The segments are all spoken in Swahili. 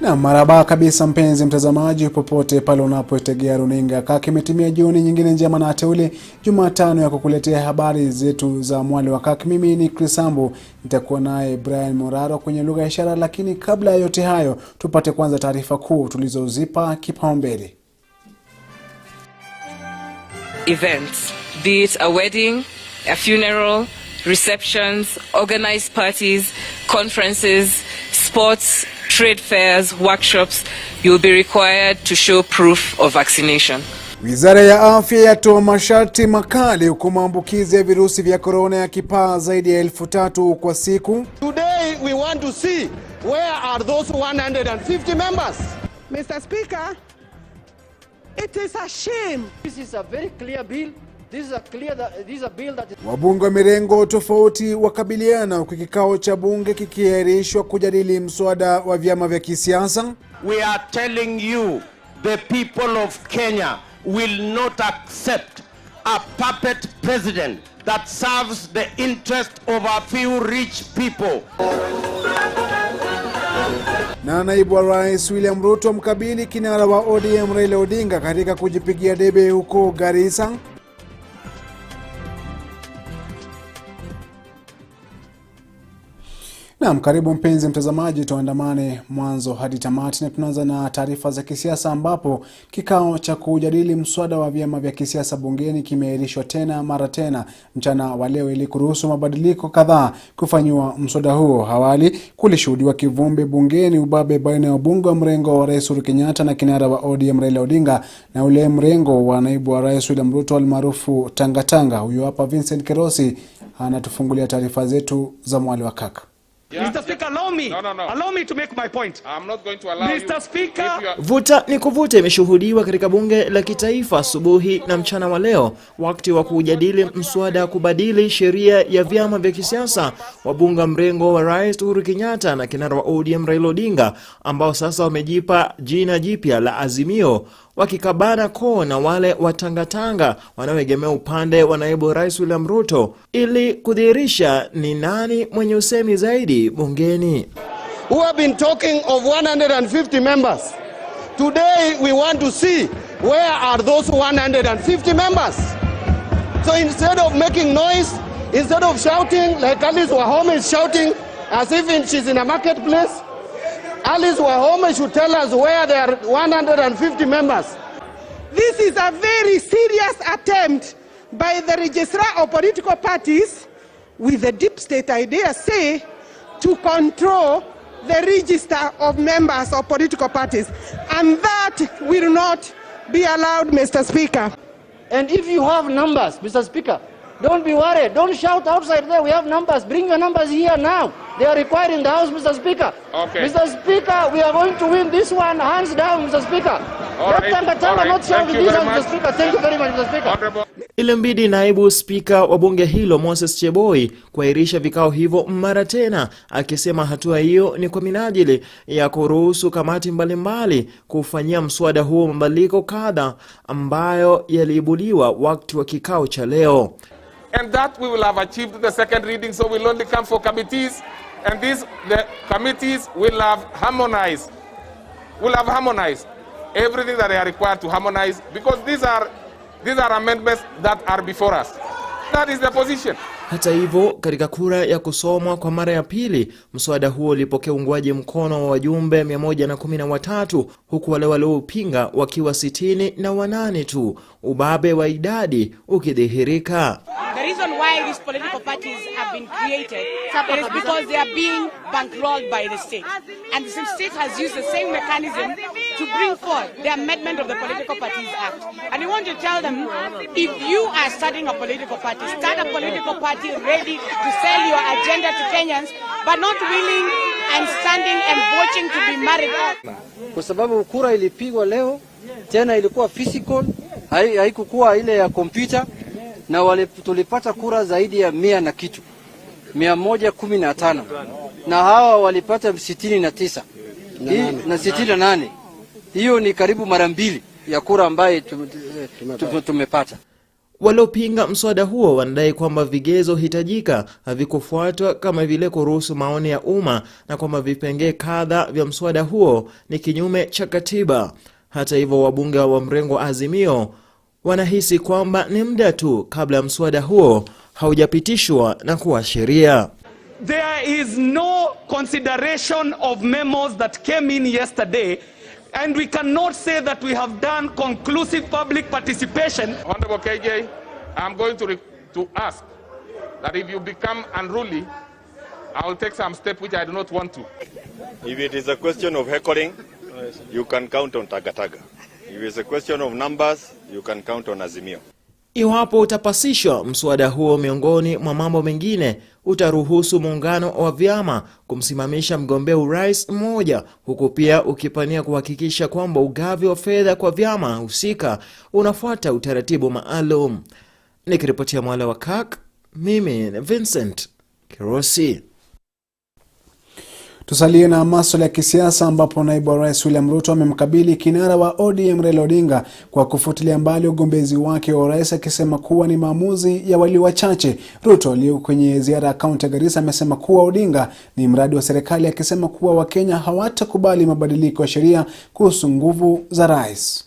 Na marhaba kabisa mpenzi mtazamaji popote pale unapotegea runinga Kirk. Imetimia jioni nyingine njema na teule Jumatano ya kukuletea habari zetu za Mwale wa Kirk. Mimi ni Sambu, nitakuwa naye Brian Moraro kwenye lugha ya ishara, lakini kabla ya yote hayo tupate kwanza taarifa kuu tulizozipa kipaumbele. Events, be it a wedding, a funeral, receptions, organized parties, conferences, sports, trade fairs, workshops, you'll be required to show proof of vaccination. Wizara ya Afya yatoa masharti makali huku maambukizi ya virusi vya corona yakipaa zaidi ya 3,000 kwa siku. Today we want to see where are those 150 members. Mr. Speaker, it is a shame. This is a very clear bill. This is a bill that is... Wabunge wa mirengo tofauti wakabiliana huku kikao cha bunge kikiahirishwa kujadili mswada wa vyama vya kisiasa. We are telling you, the people of Kenya will not accept a puppet president that serves the interest of a few rich people. Na naibu wa rais William Ruto mkabili kinara wa ODM Raila Odinga katika kujipigia debe huko Garissa. Naam, karibu mpenzi mtazamaji, tuandamane mwanzo hadi tamati, na tunaanza na taarifa za kisiasa ambapo kikao cha kujadili mswada wa vyama vya kisiasa bungeni kimeahirishwa mara tena mchana wa leo ili kuruhusu mabadiliko kadhaa kufanywa mswada huo. Awali kulishuhudiwa kivumbi bungeni, ubabe baina ya wabunge wa mrengo wa Rais Uhuru Kenyatta na kinara wa ODM Raila Odinga na ule mrengo wa naibu wa Rais William Ruto almaarufu Tangatanga. Huyu hapa Vincent Kerosi anatufungulia taarifa zetu za Mwale wa Kirk. Yeah. Mr. Speaker, allow me. No. Allow me to make my point. I'm not going to allow Mr. you. Speaker, vuta ni kuvuta imeshuhudiwa katika bunge la kitaifa asubuhi na mchana wa leo wakati wa kujadili mswada kubadili sheria ya vyama vya kisiasa. Wabunge mrengo wa Rais Uhuru Kenyatta na kinara wa ODM Raila Odinga ambao sasa wamejipa jina jipya la Azimio wakikabana koo na wale wa Tangatanga wanaoegemea upande wa naibu Rais William Ruto ili kudhihirisha ni nani mwenye usemi zaidi bungeni. Who have been talking of 150 members. Today we want to see where are those 150 members. So instead of making noise, instead of shouting like Alice Wahome is shouting as if she's in a marketplace, Alice Wahome should tell us where there are 150 members. This is a very serious attempt by the registrar of political parties with the deep state idea, say, to control the register of members of political parties. And that will not be allowed, Mr. Speaker. And if you have numbers, Mr. Speaker, don't be worried. Don't shout outside there. We have numbers. Bring your numbers here now. They are required in the House, Mr. Speaker. Okay. Mr. Speaker, we are going to win this one hands down, Mr. Speaker. Right. Not shout this one, Mr. Speaker. Thank you very much, Mr. Speaker. Ilimbidi naibu spika wa bunge hilo Moses Cheboi kuahirisha vikao hivyo mara tena, akisema hatua hiyo ni kwa minajili ya kuruhusu kamati mbalimbali kufanyia mswada huo mabadiliko kadha ambayo yaliibuliwa wakati wa kikao cha leo. And that we will have achieved the second reading, so we'll only come for committees, and the committees will have harmonized. Will have harmonized everything that they are required to harmonize, because these are amendments that are before us. That is the position. Hata hivyo, katika kura ya kusomwa kwa mara ya pili, mswada huo ulipokea uungwaji mkono wa wajumbe 113 huku wale waliopinga wakiwa 68 tu, ubabe wa idadi ukidhihirika. The reason why these political parties have been created is because they are being bankrolled by the state. And the state has used the same mechanism to bring forth the amendment of the Political Parties Act. And we want to tell them, if you are starting a political party, start a political party ready to sell your agenda to Kenyans, but not willing and standing and watching to be married. Kwa sababu kura ilipigwa leo, tena ilikuwa physical, haikukuwa ile ya computer, na tulipata kura zaidi ya 100 na kitu, 115, na hawa walipata 69 na 68. Hiyo ni karibu mara mbili ya kura ambaye tumepata. Waliopinga mswada huo wanadai kwamba vigezo hitajika havikufuatwa kama vile kuruhusu maoni ya umma na kwamba vipengee kadhaa vya mswada huo ni kinyume cha katiba. Hata hivyo, wabunge wa mrengo Azimio wanahisi kwamba ni muda tu kabla mswada huo haujapitishwa na kuwa sheria. There is no consideration of memos that came in yesterday, and we cannot say that we have done conclusive public participation. Honorable KJ, I'm going to ask that if you become unruly, I will take some step which I do not want to. If it is a question of heckling, you can count on Tagataga. If it is a question of numbers, you can count on Azimio. Iwapo utapasishwa, mswada huo miongoni mwa mambo mengine utaruhusu muungano wa vyama kumsimamisha mgombea urais mmoja, huku pia ukipania kuhakikisha kwamba ugavi wa fedha kwa vyama husika unafuata utaratibu maalum. Nikiripotia Mwale wa Kirk, mimi ni Vincent Kirosi. Tusalie na masuala ya kisiasa ambapo naibu wa rais William Ruto amemkabili kinara wa ODM Raila Odinga kwa kufutilia mbali ugombezi wake wa rais, akisema kuwa ni maamuzi ya walio wachache. Ruto aliye kwenye ziara ya kaunti ya Garissa amesema kuwa Odinga ni mradi wa serikali, akisema kuwa Wakenya hawatakubali mabadiliko ya sheria kuhusu nguvu za rais.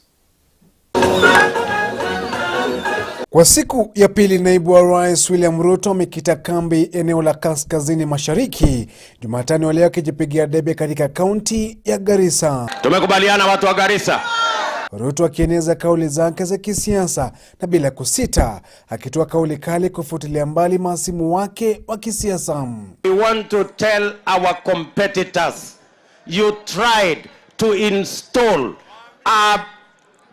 Kwa siku ya pili, naibu wa rais William Ruto amekita kambi eneo la kaskazini mashariki, Jumatano wa leo akijipigia debe katika kaunti ya Garissa. Tumekubaliana watu wa Garissa. Ruto akieneza kauli zake za kisiasa na bila kusita, akitoa kauli kali kufutilia mbali mahasimu wake wa kisiasa. We want to tell our competitors, you tried to install a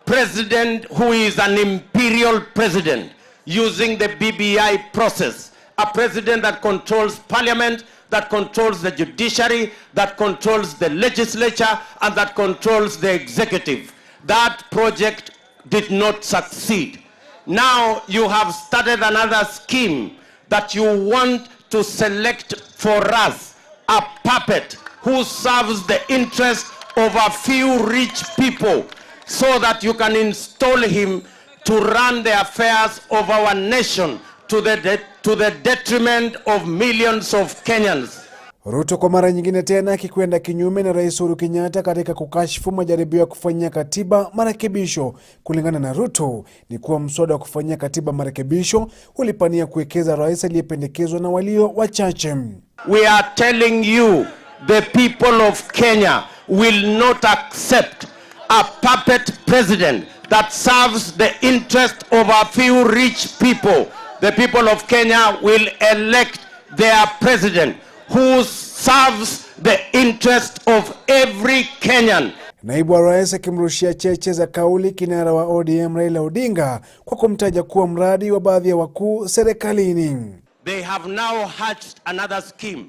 president who is an imperial president using the BBI process, a president that controls parliament, that controls the judiciary, that controls the legislature, and that controls the executive. That project did not succeed. Now you have started another scheme that you want to select for us a puppet who serves the interest of a few rich people, so that you can install him to run the affairs of our nation to the detriment of millions of Kenyans. Ruto kwa mara nyingine tena akikwenda kinyume na Rais Uhuru Kenyatta katika kukashifu majaribio ya kufanyia katiba marekebisho. Kulingana na Ruto, ni kuwa mswada wa kufanyia katiba marekebisho ulipania kuwekeza rais aliyependekezwa na walio wachache. We are telling you, the people of Kenya will not accept a puppet president that serves the interest of a few rich people. The people of Kenya will elect their president who serves the interest of every Kenyan. Naibu wa rais akimrushia cheche za kauli kinara wa ODM Raila Odinga kwa kumtaja kuwa mradi wa baadhi ya wakuu serikalini. They have now hatched another scheme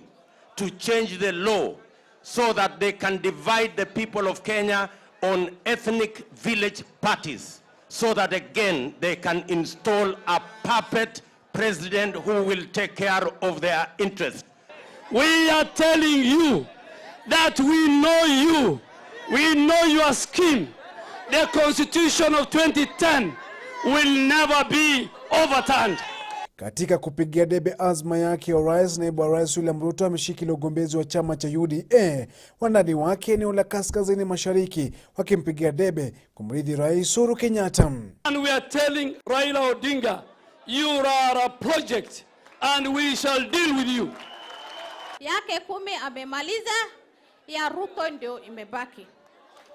to change the law so that they can divide the people of Kenya on ethnic village parties, so that again they can install a puppet president who will take care of their interests. We are telling you that we know you. We know your scheme. The Constitution of 2010 will never be overturned. Katika kupigia debe azma yake ya rais, naibu wa rais William Ruto ameshikilia ugombezi wa chama cha UDA, wandani wake eneo la kaskazini mashariki wakimpigia debe kumrithi Rais Uhuru Kenyatta. And we are telling Raila Odinga, you are a project and we shall deal with you. Yake 10 amemaliza, ya Ruto ndio imebaki.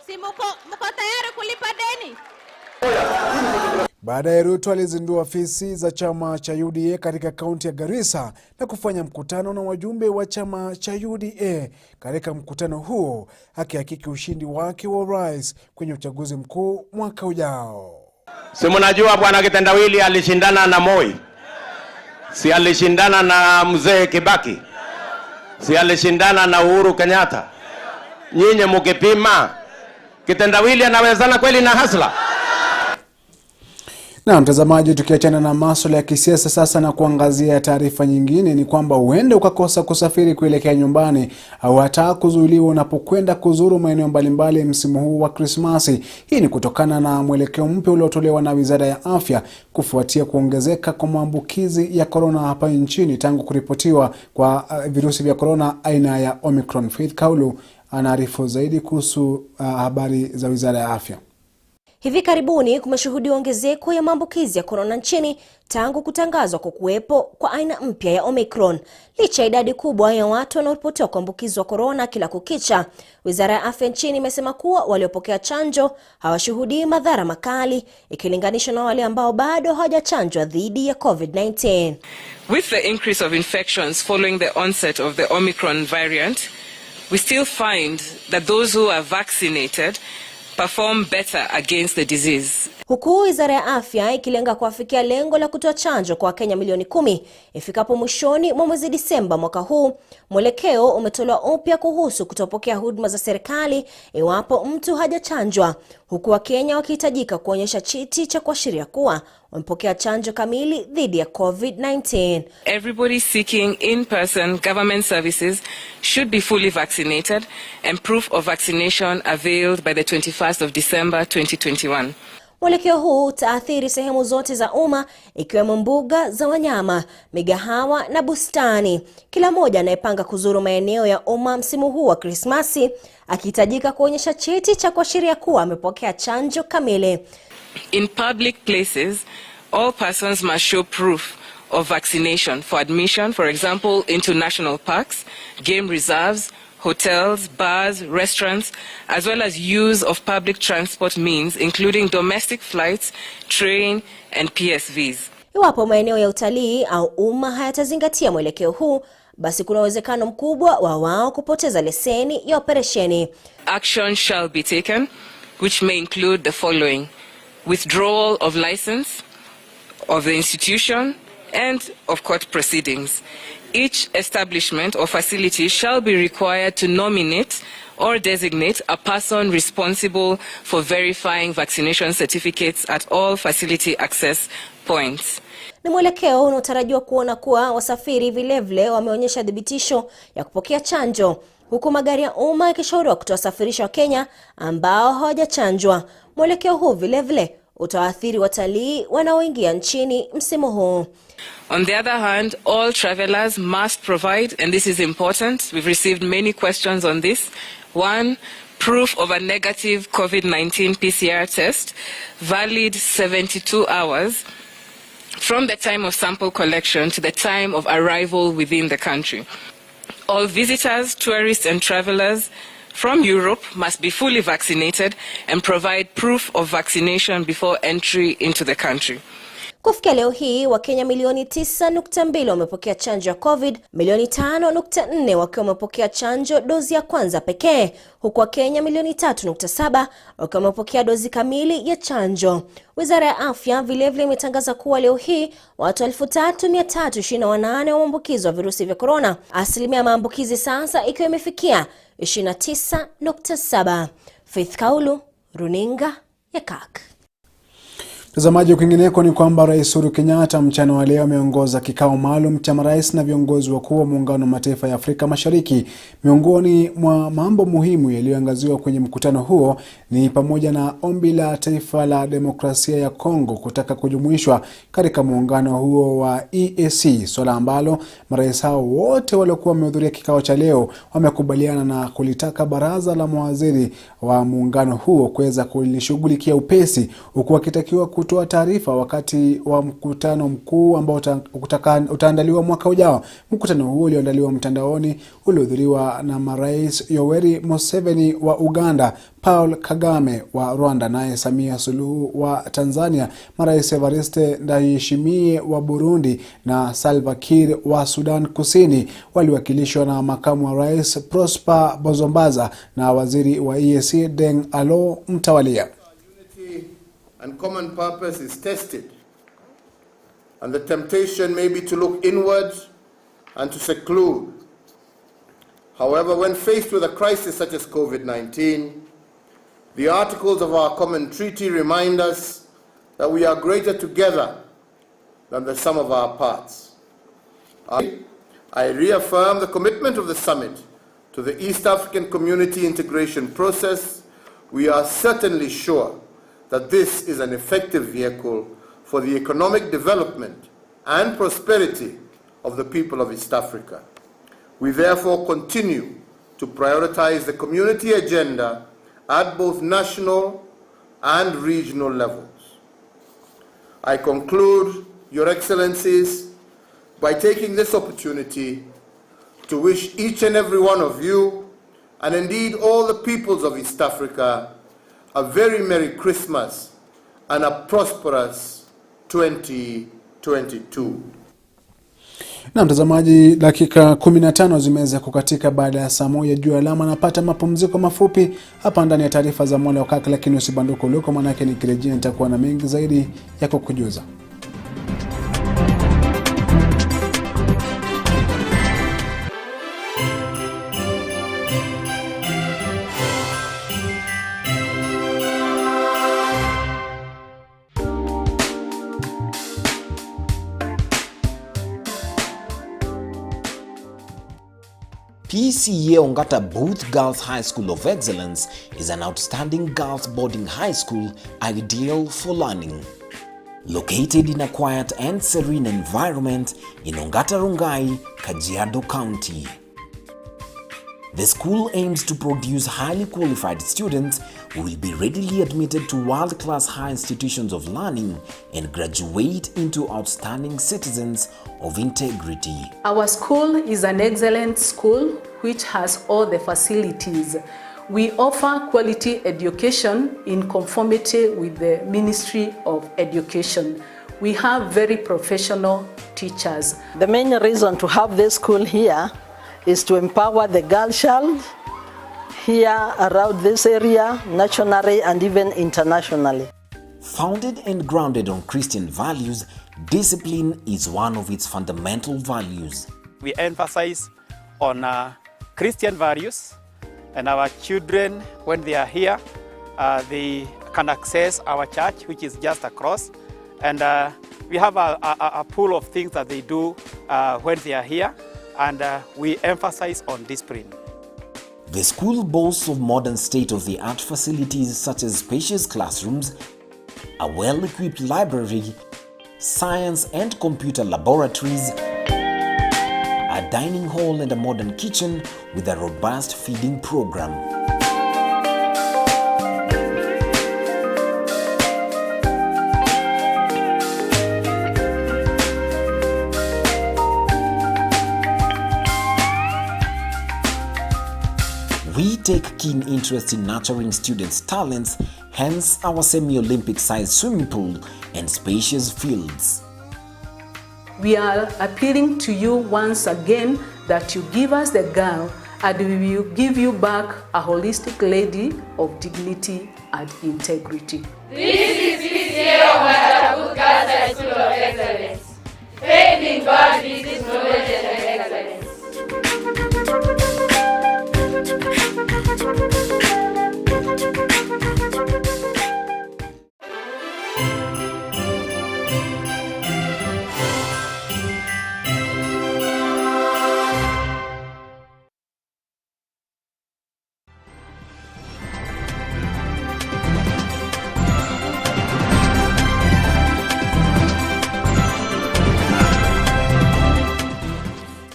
Si mko tayari kulipa deni? Baada ya Ruto alizindua afisi za chama cha UDA katika kaunti ya Garissa na kufanya mkutano na wajumbe wa chama cha UDA. Katika mkutano huo akihakiki ushindi wake wa rais kwenye uchaguzi mkuu mwaka ujao. Si mnajua bwana Kitendawili alishindana na Moi? Si alishindana na mzee Kibaki? Si alishindana na Uhuru Kenyatta? Nyinyi mkipima, Kitendawili anawezana kweli na Hasla? Na mtazamaji, tukiachana na masuala ya kisiasa sasa na kuangazia taarifa nyingine, ni kwamba huenda ukakosa kusafiri kuelekea nyumbani au hata kuzuiliwa unapokwenda kuzuru maeneo mbalimbali msimu huu wa Krismasi. Hii ni kutokana na mwelekeo mpya uliotolewa na Wizara ya Afya kufuatia kuongezeka kwa maambukizi ya korona hapa nchini tangu kuripotiwa kwa virusi vya korona aina ya Omicron. Faith Kaulu anaarifu zaidi kuhusu habari za Wizara ya Afya. Hivi karibuni kumeshuhudiwa ongezeko ya maambukizi ya korona nchini tangu kutangazwa kwa kuwepo kwa aina mpya ya Omicron. Licha ya idadi kubwa ya watu wanaoripotiwa kuambukizwa korona kila kukicha, Wizara ya Afya nchini imesema kuwa waliopokea chanjo hawashuhudii madhara makali ikilinganishwa na wale ambao bado hawajachanjwa dhidi ya COVID-19. With the increase of infections following the onset of the Omicron variant, we still find that those who are vaccinated perform better against the disease. Huku Wizara ya Afya ikilenga kuafikia lengo la kutoa chanjo kwa Wakenya milioni 10 ifikapo mwishoni mwa mwezi Disemba mwaka huu, mwelekeo umetolewa upya kuhusu kutopokea huduma za serikali iwapo mtu hajachanjwa, huku Wakenya wakihitajika kuonyesha cheti cha kuashiria kuwa wamepokea chanjo kamili dhidi ya COVID-19. Everybody seeking in-person government services should be fully vaccinated and proof of vaccination availed by the 21st of December 2021. Mwelekeo huu utaathiri sehemu zote za umma ikiwemo mbuga za wanyama, migahawa na bustani. Kila mmoja anayepanga kuzuru maeneo ya umma msimu huu wa Krismasi akihitajika kuonyesha cheti cha kuashiria kuwa amepokea chanjo kamili. In public places, all persons must show proof of vaccination for admission, for example, into national parks, game reserves, hotels, bars, restaurants, as well as use of public transport means, including domestic flights, train, and PSVs. Iwapo maeneo ya utalii au umma hayatazingatia mwelekeo huu, basi kuna uwezekano mkubwa wa wao kupoteza leseni ya operesheni. Action shall be taken, which may include the following: withdrawal of license of the institution and of court proceedings. Each establishment or facility shall be required to nominate or designate a person responsible for verifying vaccination certificates at all facility access points. Ni mwelekeo unaotarajiwa kuona kuwa wasafiri vilevile wameonyesha dhibitisho ya kupokea chanjo, huku magari ya umma yakishauriwa kutowasafirisha Wakenya ambao hawajachanjwa. Mwelekeo huu vilevile utaathiri watalii wanaoingia nchini msimu huu. On the other hand, all travelers must provide, and this is important, we've received many questions on this. 1, proof of a negative COVID-19 PCR test, valid 72 hours from the time of sample collection to the time of arrival within the country. All visitors, tourists, and travelers from Europe must be fully vaccinated and provide proof of vaccination before entry into the country. Kufikia leo hii, Wakenya milioni 9.2 wamepokea chanjo ya COVID, milioni 5.4 wakiwa wamepokea chanjo dozi ya kwanza pekee, huku Wakenya milioni 3.7 wakiwa wamepokea dozi kamili ya chanjo. Wizara ya Afya vilevile imetangaza kuwa leo hii watu 3,328 wameambukizwa virusi vya korona, asilimia maambukizi sasa ikiwa imefikia 29.7. Faith Kaulu, runinga ya Kirk. Mtazamaji, kwingineko ni kwamba Rais Uhuru Kenyatta mchana wa leo ameongoza kikao maalum cha marais na viongozi wakuu wa Muungano wa Mataifa ya Afrika Mashariki. Miongoni mwa mambo muhimu yaliyoangaziwa kwenye mkutano huo ni pamoja na ombi la taifa la demokrasia ya Kongo kutaka kujumuishwa katika muungano huo wa EAC, swala ambalo marais hao wote waliokuwa wamehudhuria kikao cha leo wamekubaliana na kulitaka baraza la mawaziri wa muungano huo kuweza kulishughulikia upesi, huku wakitakiwa kutoa taarifa wakati wa mkutano mkuu ambao utaandaliwa mwaka ujao. Mkutano huo ulioandaliwa mtandaoni ulihudhuriwa na marais Yoweri Museveni wa Uganda, Paul Kagame wa Rwanda, naye Samia Suluhu wa Tanzania, marais Evariste Ndayishimiye wa Burundi na Salva Kiir wa Sudan Kusini. Waliwakilishwa na makamu wa rais Prosper Bozombaza na waziri wa EAC Deng Alo Mtawalia. And common purpose is tested, and the temptation may be to look inward and to seclude. However, when faced with a crisis such as COVID-19, the articles of our common treaty remind us that we are greater together than the sum of our parts. I reaffirm the commitment of the summit to the East African community integration process. We are certainly sure that this is an effective vehicle for the economic development and prosperity of the people of East Africa. We therefore continue to prioritize the community agenda at both national and regional levels. I conclude, Your Excellencies, by taking this opportunity to wish each and every one of you, and indeed all the peoples of East Africa, a very Merry Christmas and a prosperous 2022. Na mtazamaji, dakika 15 zimeweza kukatika baada ya saa 1 juu alama. Napata mapumziko mafupi hapa ndani ya taarifa za Mwale wakati, lakini usibanduke uliko, manake nikirejea nitakuwa na mengi zaidi ya kukujuza. PCA Ongata Booth Girls High School of Excellence is an outstanding girls boarding high school ideal for learning. Located in a quiet and serene environment in Ongata Rongai, Kajiado County. The school aims to produce highly qualified students who will be readily admitted to world-class high institutions of learning and graduate into outstanding citizens of integrity. Our school is an excellent school which has all the facilities. We offer quality education in conformity with the Ministry of Education. We have very professional teachers. The main reason to have this school here is to empower the girl child here around this area, nationally and even internationally. Founded and grounded on Christian values, discipline is one of its fundamental values. We emphasize on Christian values, and our children, when they are here, they can access our church, which is just across, and we have a pool of things that they do when they are here, and we emphasize on discipline. The school boasts of modern state-of-the-art facilities such as spacious classrooms, a well-equipped library, science and computer laboratories, a dining hall and a modern kitchen with a robust feeding program. We take keen interest in nurturing students' talents, hence our semi-Olympic sized swimming pool and spacious fields. We are appealing to you once again that you give us the girl and we will give you back a holistic lady of dignity and integrity. This is PCA Ongata Booth Girls High School of Excellence. Faith in God is knowledge and excellence.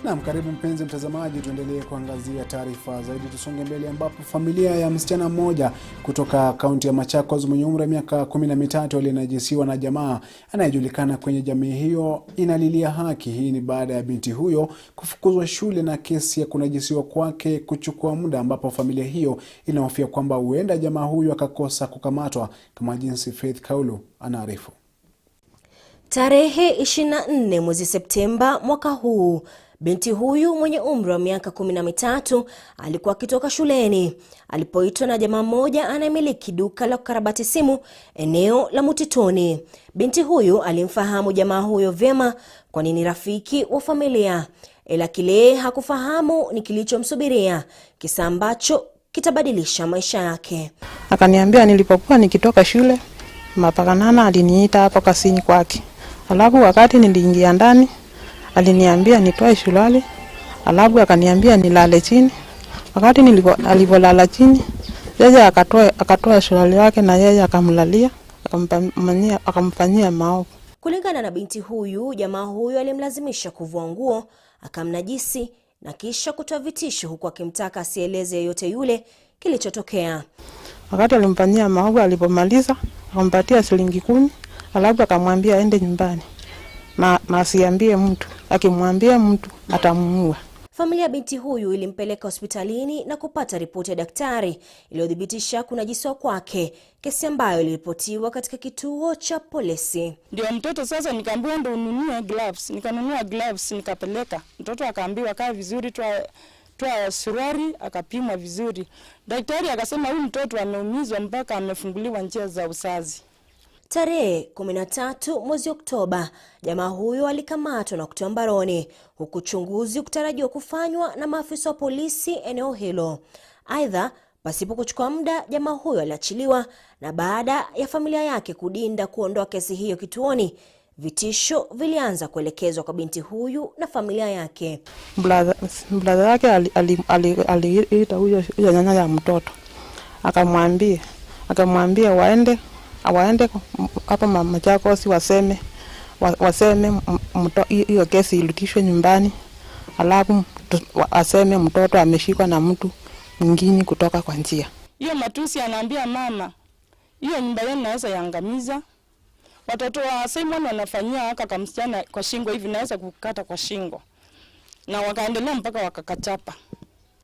Naam, karibu mpenzi mtazamaji, tuendelee kuangazia taarifa zaidi. Tusonge mbele ambapo familia ya msichana mmoja kutoka kaunti ya Machakos mwenye umri wa miaka 13 alinajisiwa na jamaa anayejulikana kwenye jamii hiyo inalilia haki. Hii ni baada ya binti huyo kufukuzwa shule na kesi ya kunajisiwa kwake kuchukua muda, ambapo familia hiyo inahofia kwamba huenda jamaa huyo akakosa kukamatwa, kama jinsi Faith Kaulu anaarifu. Tarehe 24 mwezi Septemba mwaka huu, binti huyu mwenye umri wa miaka 13 alikuwa akitoka shuleni alipoitwa na jamaa mmoja anayemiliki duka la kukarabati simu eneo la Mutitoni. Binti huyu alimfahamu jamaa huyo vyema kwani ni rafiki wa familia, ila kile hakufahamu ni kilichomsubiria, kisa ambacho kitabadilisha maisha yake. Akaniambia nilipokuwa nikitoka shule mapakanana aliniita hapo kasini kwake. Alafu wakati niliingia ndani aliniambia nitoe shulali, alafu akaniambia nilale chini. Wakati alipolala chini, yeye akatoa shulali yake na yeye akamlalia, akamfanyia maovu. Kulingana na binti huyu, jamaa huyu alimlazimisha kuvua nguo, akamnajisi na kisha kutoa vitisho, huku akimtaka asieleze yote yule kilichotokea. Wakati alimfanyia maovu, alipomaliza akampatia shilingi 10, alafu akamwambia aende nyumbani na asiambie mtu. Akimwambia mtu atamuua. Familia ya binti huyu ilimpeleka hospitalini na kupata ripoti ya daktari iliyothibitisha kunajisiwa kwake, kesi ambayo iliripotiwa katika kituo cha polisi. Ndio mtoto sasa nikaambiwa ndo ununue gloves, nikanunua gloves nikapeleka. Mtoto akaambiwa kaa vizuri, toa suruali, akapimwa vizuri. Daktari akasema huyu mtoto ameumizwa mpaka amefunguliwa njia za uzazi. Tarehe 13 mwezi Oktoba, jamaa huyo alikamatwa na kutiwa mbaroni, huku uchunguzi ukitarajiwa kufanywa na maafisa wa polisi eneo hilo. Aidha, pasipo kuchukua muda, jamaa huyo aliachiliwa, na baada ya familia yake kudinda kuondoa kesi hiyo kituoni, vitisho vilianza kuelekezwa kwa binti huyu na familia yake. Brother yake aliita huyo nyanya ya mtoto, akamwambia waende hapa mama Jacosi waseme hiyo kesi ilitishwe nyumbani, alafu aseme mtoto ameshikwa na mtu mwingine kutoka kwa njia. Hiyo matusi anaambia mama, hiyo nyumba yenu naweza yangamiza. Watoto wa Simon wanafanyia haka kama msichana kwa shingo hivi, naweza kukata kwa shingo. Na wakaendelea mpaka wakakachapa.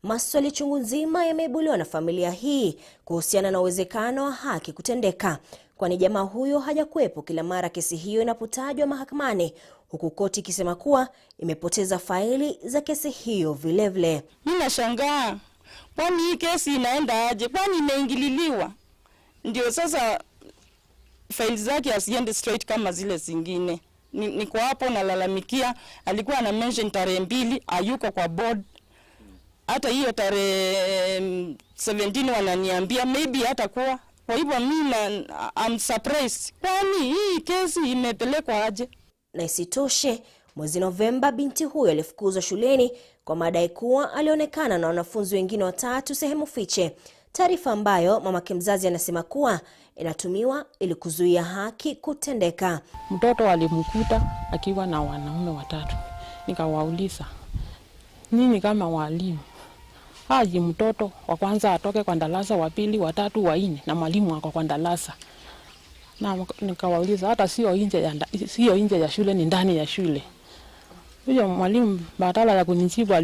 Maswali chungu nzima yameibuliwa na familia hii kuhusiana na uwezekano wa haki kutendeka, kwani jamaa huyo hajakuwepo kila mara kesi hiyo inapotajwa mahakamani, huku koti ikisema kuwa imepoteza faili za kesi hiyo vilevile. Mimi nashangaa, kwani hii kesi inaenda aje? Kwani imeingililiwa? Ndio sasa faili zake asiende straight kama zile zingine. Niko hapo nalalamikia, alikuwa na mention tarehe 2, hayuko kwa board. Hata hiyo tarehe 17 wananiambia maybe hatakuwa. Kwa hivyo mimi I'm surprised. Kwani hii kesi imepelekwa aje? Na isitoshe, mwezi Novemba binti huyo alifukuzwa shuleni kwa madai kuwa alionekana na wanafunzi wengine 3 sehemu fiche. Taarifa ambayo mamake mzazi anasema kuwa inatumiwa ili kuzuia haki kutendeka. Mtoto alimkuta akiwa na wanaume 3. Nikawauliza, nini kama walimu? Haji mtoto wa kwanza atoke kwa darasa, wa pili, wa 3, wa 4 na mwalimu wako kwa darasa. Na nikawauliza hata sio nje ya shule, ni ndani ya shule. Huyo mwalimu badala ya kunijibu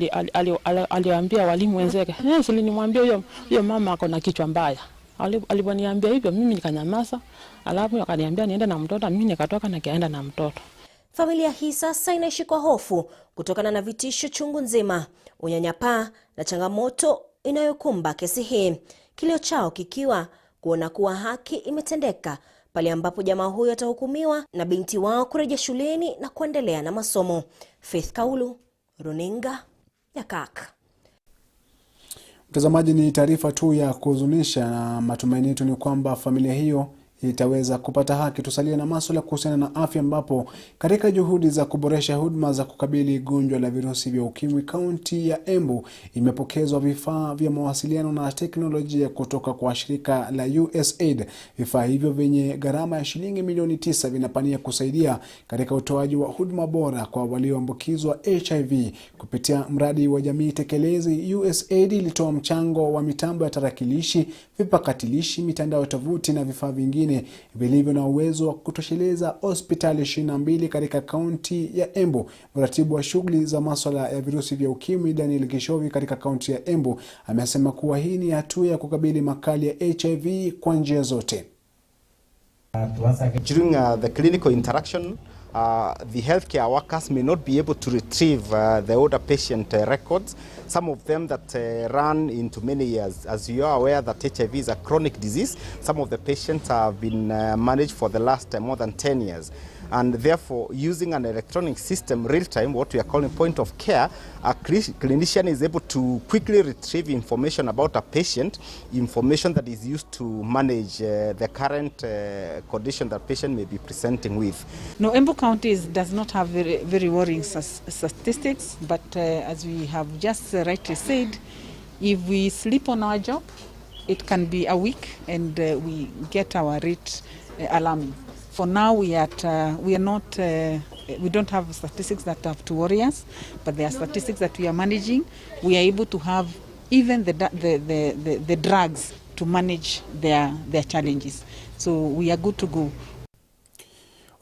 aliwaambia walimu wenzake, nilimwambia huyo mama ako na kichwa mbaya. Aliponiambia hivyo mimi nikanyamaza, alafu akaniambia niende na mtoto, mimi nikatoka na kaenda na mtoto. Familia hii sasa inaishi kwa hofu kutokana na vitisho chungu nzima, unyanyapaa na changamoto inayokumba kesi hii. Kilio chao kikiwa kuona kuwa haki imetendeka pale ambapo jamaa huyo atahukumiwa na binti wao kurejea shuleni na kuendelea na masomo. Faith Kaulu, Runinga ya Kirk. Mtazamaji, ni taarifa tu ya kuhuzunisha, na matumaini yetu ni kwamba familia hiyo itaweza kupata haki. Tusalie na masuala kuhusiana na afya, ambapo katika juhudi za kuboresha huduma za kukabili gonjwa la virusi vya ukimwi, kaunti ya Embu imepokezwa vifaa vya mawasiliano na teknolojia kutoka kwa shirika la USAID. Vifaa hivyo vyenye gharama ya shilingi milioni 9 vinapania kusaidia katika utoaji wa huduma bora kwa walioambukizwa HIV. Kupitia mradi wa jamii tekelezi, USAID ilitoa mchango wa mitambo ya tarakilishi, vipakatilishi, mitandao, tovuti na vifaa vingine vilivyo na uwezo wa kutosheleza hospitali 22 katika kaunti ya Embu. Mratibu wa shughuli za masuala ya virusi vya ukimwi Daniel Gishovi katika kaunti ya Embu amesema kuwa hii ni hatua ya kukabili makali ya HIV kwa njia zote. During the clinical interaction, the healthcare workers may not be able to retrieve the older patient records, some of them that run into many years. As you are aware that HIV is a chronic disease, some of the patients have been managed for the last more than 10 years. and therefore using an electronic system real time, what we are calling point of care, a clinician is able to quickly retrieve information about a patient, information that is used to manage the current condition that patient may be presenting with. No, Embu County does not have very worrying statistics, but as we have just rightly said, if we sleep on our job, it can be a week and we get our rate alarming. For now, we don't have statistics that have to worry us, but there are statistics that we are managing. We are able to have even the drugs to manage their challenges. So we are good to go.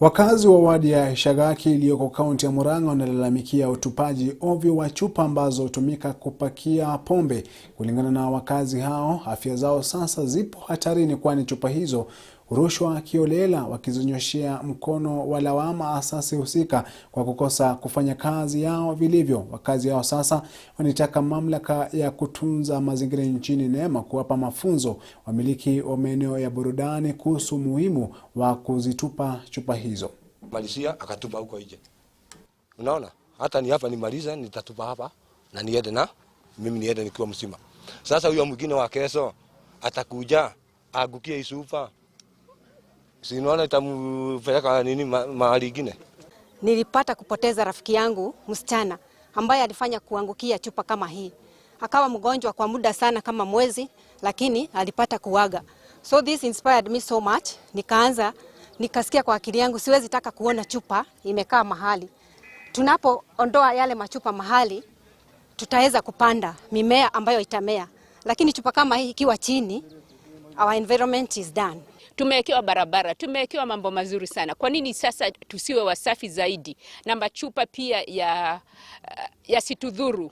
Wakazi wa wadi ya Shagaki iliyoko kaunti ya Murang'a wanalalamikia utupaji ovyo wa chupa ambazo hutumika kupakia pombe. Kulingana na wakazi hao, afya zao sasa zipo hatarini kwani chupa hizo hurushwa kiolela, wakizonyoshea mkono wa lawama asasi husika kwa kukosa kufanya kazi yao vilivyo. Wakazi hao sasa wanataka mamlaka ya kutunza mazingira nchini NEMA kuwapa mafunzo wamiliki wa maeneo ya burudani kuhusu muhimu wa kuzitupa chupa hizo. Malisia akatupa huko nje. Unaona? Hata ni hapa nimaliza nitatupa hapa na niende na mimi niende nikiwa mzima. Sasa huyo mwingine wa kesho atakuja agukie isupa. Sinaona itamupeleka nini mahali ingine. Nilipata kupoteza rafiki yangu msichana ambaye alifanya kuangukia chupa kama hii. Akawa mgonjwa kwa muda sana kama mwezi, lakini alipata kuaga. So this inspired me so much. Nikasikia kwa akili yangu siwezi taka kuona chupa imekaa mahali. Tunapoondoa yale machupa mahali, tutaweza kupanda mimea ambayo itamea. Lakini chupa kama hii ikiwa chini, our environment is done. Tumewekewa barabara, tumewekewa mambo mazuri sana. Kwa nini sasa tusiwe wasafi zaidi? Na machupa pia ya situdhuru.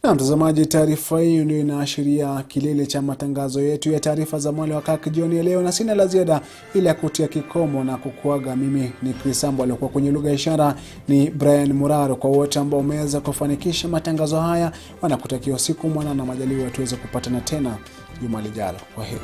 Na mtazamaji, taarifa hii ndio inaashiria kilele cha matangazo yetu ya taarifa za Mwale wa Kirk jioni ya leo, na sina la ziada ila kutia kikomo na kukuaga. Mimi ni Chris Sambu, alikuwa kwenye lugha ya ishara ni Brian Muraro. Kwa wote ambao umeweza kufanikisha matangazo haya, wanakutakia usiku mwanana na majaliwa tuweze kupatana tena juma lijalo. Kwaheri.